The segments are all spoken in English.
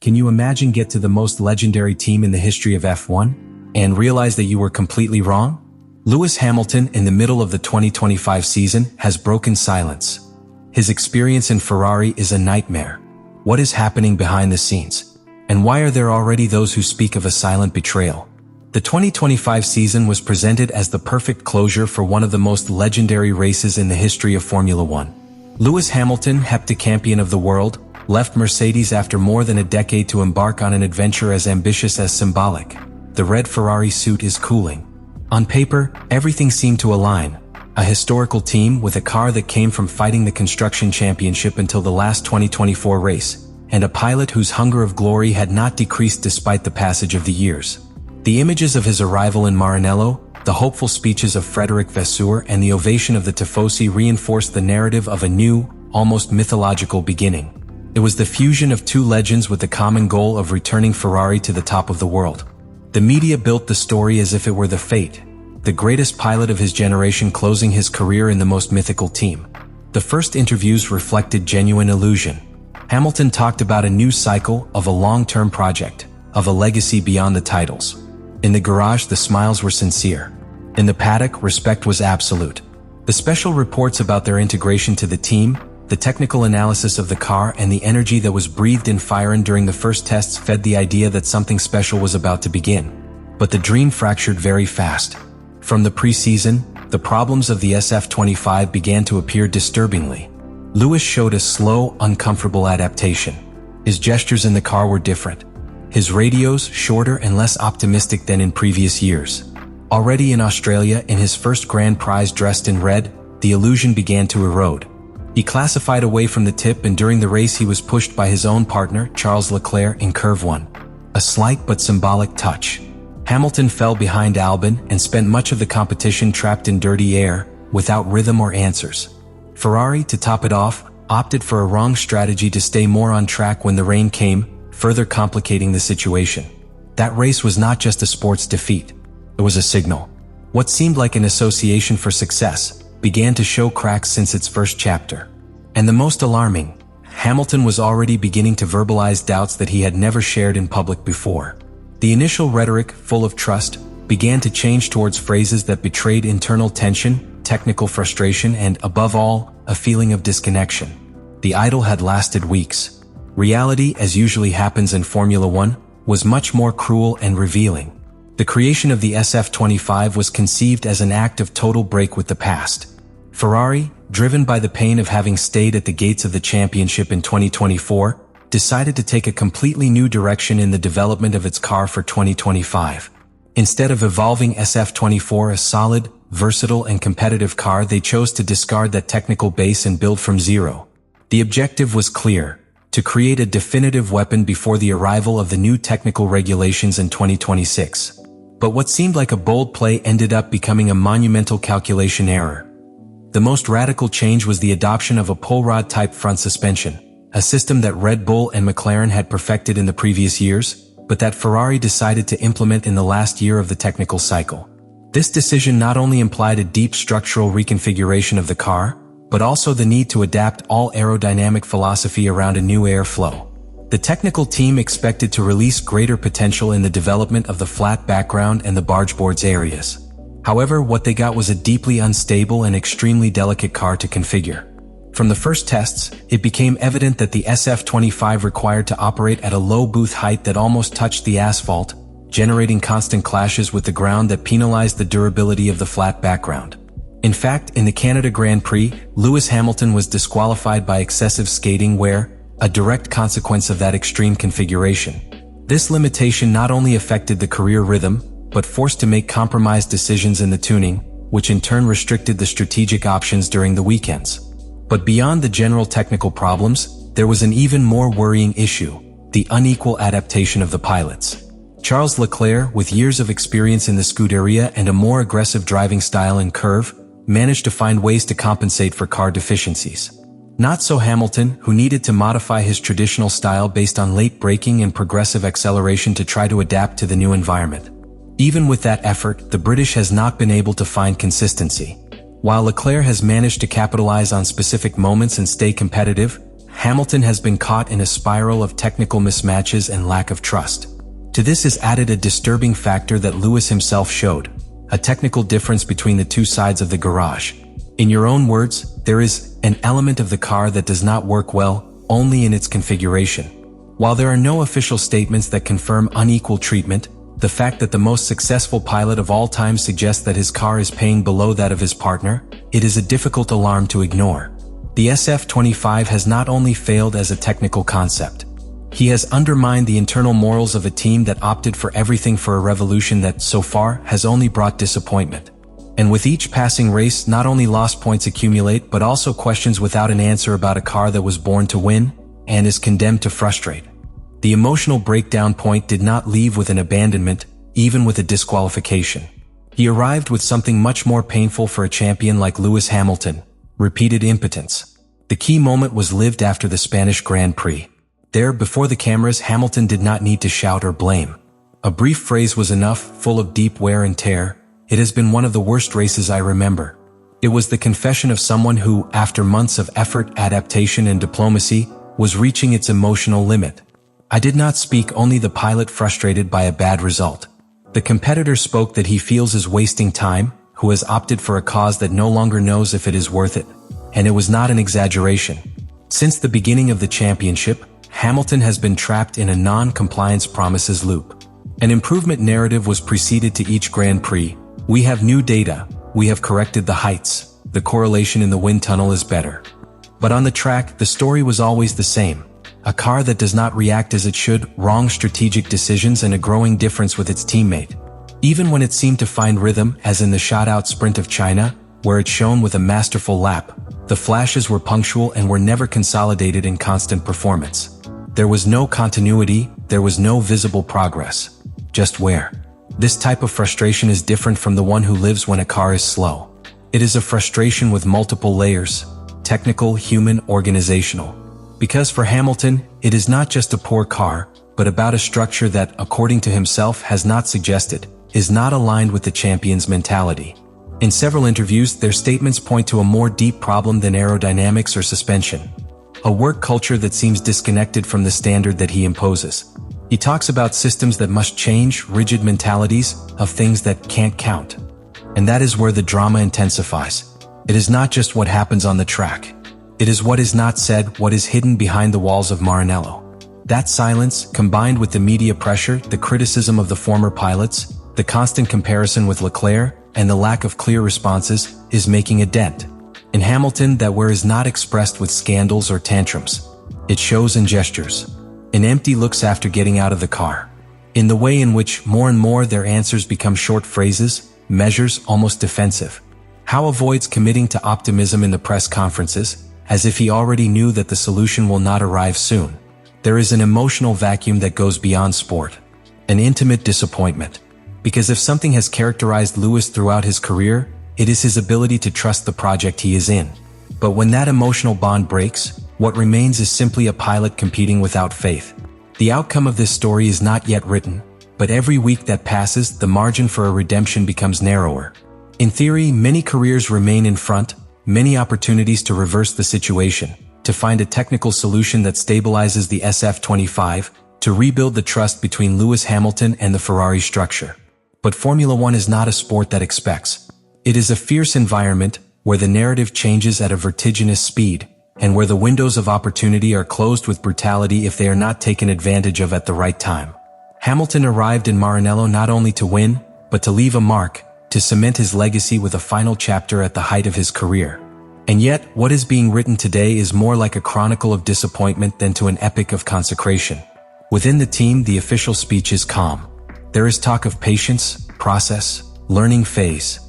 Can you imagine get to the most legendary team in the history of F1 and realize that you were completely wrong? Lewis Hamilton, in the middle of the 2025 season, has broken silence. His experience in Ferrari is a nightmare. What is happening behind the scenes? And why are there already those who speak of a silent betrayal? The 2025 season was presented as the perfect closure for one of the most legendary races in the history of Formula One. Lewis Hamilton, heptacampion of the world, left Mercedes after more than a decade to embark on an adventure as ambitious as symbolic. The red Ferrari suit is cooling. On paper, everything seemed to align. A historical team with a car that came from fighting the construction championship until the last 2024 race, and a pilot whose hunger of glory had not decreased despite the passage of the years. The images of his arrival in Maranello, the hopeful speeches of Frederic Vasseur, and the ovation of the Tifosi reinforced the narrative of a new, almost mythological beginning. It was the fusion of two legends with the common goal of returning Ferrari to the top of the world. The media built the story as if it were the fate, the greatest pilot of his generation closing his career in the most mythical team. The first interviews reflected genuine illusion. Hamilton talked about a new cycle, of a long-term project, of a legacy beyond the titles. In the garage, the smiles were sincere. In the paddock, respect was absolute. The special reports about their integration to the team, the technical analysis of the car, and the energy that was breathed in Firen during the first tests fed the idea that something special was about to begin. But the dream fractured very fast. From the pre-season, the problems of the SF25 began to appear disturbingly. Lewis showed a slow, uncomfortable adaptation. His gestures in the car were different. His radios shorter and less optimistic than in previous years. Already in Australia, in his first Grand Prix dressed in red, the illusion began to erode. He classified away from the tip, and during the race he was pushed by his own partner, Charles Leclerc, in Curve 1. A slight but symbolic touch. Hamilton fell behind Albon and spent much of the competition trapped in dirty air, without rhythm or answers. Ferrari, to top it off, opted for a wrong strategy to stay more on track when the rain came, further complicating the situation. That race was not just a sports defeat. It was a signal. What seemed like an association for success began to show cracks since its first chapter. And the most alarming, Hamilton was already beginning to verbalize doubts that he had never shared in public before. The initial rhetoric, full of trust, began to change towards phrases that betrayed internal tension, technical frustration, and, above all, a feeling of disconnection. The idyll had lasted weeks. Reality, as usually happens in Formula One, was much more cruel and revealing. The creation of the SF25 was conceived as an act of total break with the past. Ferrari, driven by the pain of having stayed at the gates of the championship in 2024, decided to take a completely new direction in the development of its car for 2025. Instead of evolving SF24 a solid, versatile, and competitive car, they chose to discard that technical base and build from zero. The objective was clear: to create a definitive weapon before the arrival of the new technical regulations in 2026. But what seemed like a bold play ended up becoming a monumental calculation error. The most radical change was the adoption of a pull rod-type front suspension, a system that Red Bull and McLaren had perfected in the previous years, but that Ferrari decided to implement in the last year of the technical cycle. This decision not only implied a deep structural reconfiguration of the car, but also the need to adapt all aerodynamic philosophy around a new airflow. The technical team expected to release greater potential in the development of the flat background and the bargeboards areas. However, what they got was a deeply unstable and extremely delicate car to configure. From the first tests, it became evident that the SF25 required to operate at a low booth height that almost touched the asphalt, generating constant clashes with the ground that penalized the durability of the flat background. In fact, in the Canada Grand Prix, Lewis Hamilton was disqualified by excessive skating wear, a direct consequence of that extreme configuration. This limitation not only affected the career rhythm, but forced to make compromised decisions in the tuning, which in turn restricted the strategic options during the weekends. But beyond the general technical problems, there was an even more worrying issue: the unequal adaptation of the pilots. Charles Leclerc, with years of experience in the Scuderia and a more aggressive driving style in Curve, managed to find ways to compensate for car deficiencies. Not so Hamilton, who needed to modify his traditional style based on late braking and progressive acceleration to try to adapt to the new environment. Even with that effort, the British has not been able to find consistency. While Leclerc has managed to capitalize on specific moments and stay competitive, Hamilton has been caught in a spiral of technical mismatches and lack of trust. To this is added a disturbing factor that Lewis himself showed: a technical difference between the two sides of the garage. In your own words, there is an element of the car that does not work well, only in its configuration. While there are no official statements that confirm unequal treatment, the fact that the most successful pilot of all time suggests that his car is paying below that of his partner, it is a difficult alarm to ignore. The SF-25 has not only failed as a technical concept, he has undermined the internal morals of a team that opted for everything for a revolution that, so far, has only brought disappointment. And with each passing race, not only lost points accumulate, but also questions without an answer about a car that was born to win, and is condemned to frustrate. The emotional breakdown point did not leave with an abandonment, even with a disqualification. He arrived with something much more painful for a champion like Lewis Hamilton: repeated impotence. The key moment was lived after the Spanish Grand Prix. There, before the cameras, Hamilton did not need to shout or blame. A brief phrase was enough, full of deep wear and tear: "It has been one of the worst races I remember." It was the confession of someone who, after months of effort, adaptation, and diplomacy, was reaching its emotional limit. "I did not speak, only the pilot frustrated by a bad result." The competitor spoke that he feels is wasting time, who has opted for a cause that no longer knows if it is worth it. And it was not an exaggeration. Since the beginning of the championship, Hamilton has been trapped in a non-compliance promises loop. An improvement narrative was preceded to each Grand Prix. "We have new data, we have corrected the heights, the correlation in the wind tunnel is better." But on the track, the story was always the same: a car that does not react as it should, wrong strategic decisions, and a growing difference with its teammate. Even when it seemed to find rhythm, as in the shot-out sprint of China, where it shone with a masterful lap, the flashes were punctual and were never consolidated in constant performance. There was no continuity, there was no visible progress. Just wear. This type of frustration is different from the one who lives when a car is slow. It is a frustration with multiple layers: technical, human, organizational. Because for Hamilton, it is not just a poor car, but about a structure that, according to himself, has not suggested, is not aligned with the champion's mentality. In several interviews, their statements point to a more deep problem than aerodynamics or suspension. A work culture that seems disconnected from the standard that he imposes. He talks about systems that must change, rigid mentalities, of things that can't count. And that is where the drama intensifies. It is not just what happens on the track. It is what is not said, what is hidden behind the walls of Maranello. That silence, combined with the media pressure, the criticism of the former pilots, the constant comparison with Leclerc, and the lack of clear responses, is making a dent. In Hamilton, that wear is not expressed with scandals or tantrums. It shows in gestures. In empty looks after getting out of the car. In the way in which, more and more, their answers become short phrases, measures, almost defensive. How avoids committing to optimism in the press conferences, as if he already knew that the solution will not arrive soon. There is an emotional vacuum that goes beyond sport. An intimate disappointment. Because if something has characterized Lewis throughout his career, it is his ability to trust the project he is in. But when that emotional bond breaks, what remains is simply a pilot competing without faith. The outcome of this story is not yet written, but every week that passes, the margin for a redemption becomes narrower. In theory, many careers remain in front, many opportunities to reverse the situation, to find a technical solution that stabilizes the SF-25, to rebuild the trust between Lewis Hamilton and the Ferrari structure. But Formula One is not a sport that expects. It is a fierce environment, where the narrative changes at a vertiginous speed, and where the windows of opportunity are closed with brutality if they are not taken advantage of at the right time. Hamilton arrived in Maranello not only to win, but to leave a mark, to cement his legacy with a final chapter at the height of his career. And yet, what is being written today is more like a chronicle of disappointment than to an epic of consecration. Within the team, the official speech is calm. There is talk of patience, process, learning phase.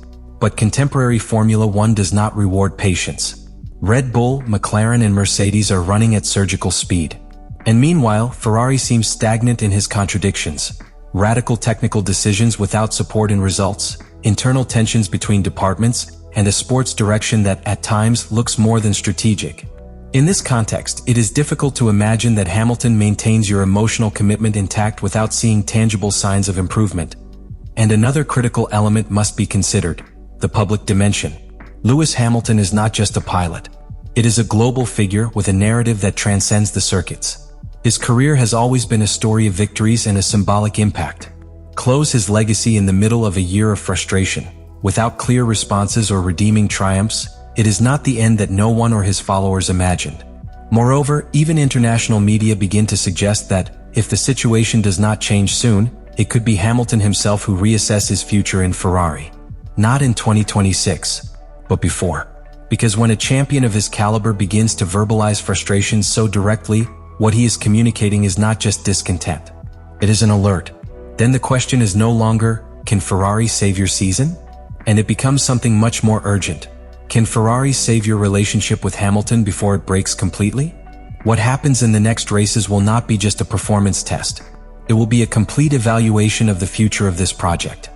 But contemporary Formula One does not reward patience. Red Bull, McLaren, and Mercedes are running at surgical speed. And meanwhile, Ferrari seems stagnant in his contradictions. Radical technical decisions without support in results, internal tensions between departments, and a sports direction that, at times, looks more than strategic. In this context, it is difficult to imagine that Hamilton maintains your emotional commitment intact without seeing tangible signs of improvement. And another critical element must be considered: the public dimension. Lewis Hamilton is not just a pilot. It is a global figure with a narrative that transcends the circuits. His career has always been a story of victories and a symbolic impact. Close his legacy in the middle of a year of frustration, without clear responses or redeeming triumphs. It is not the end that no one or his followers imagined. Moreover, even international media begin to suggest that, if the situation does not change soon, it could be Hamilton himself who reassesses his future in Ferrari. Not in 2026, but before. Because when a champion of his caliber begins to verbalize frustrations so directly, what he is communicating is not just discontent. It is an alert. Then the question is no longer, can Ferrari save your season? And it becomes something much more urgent. Can Ferrari save your relationship with Hamilton before it breaks completely? What happens in the next races will not be just a performance test. It will be a complete evaluation of the future of this project.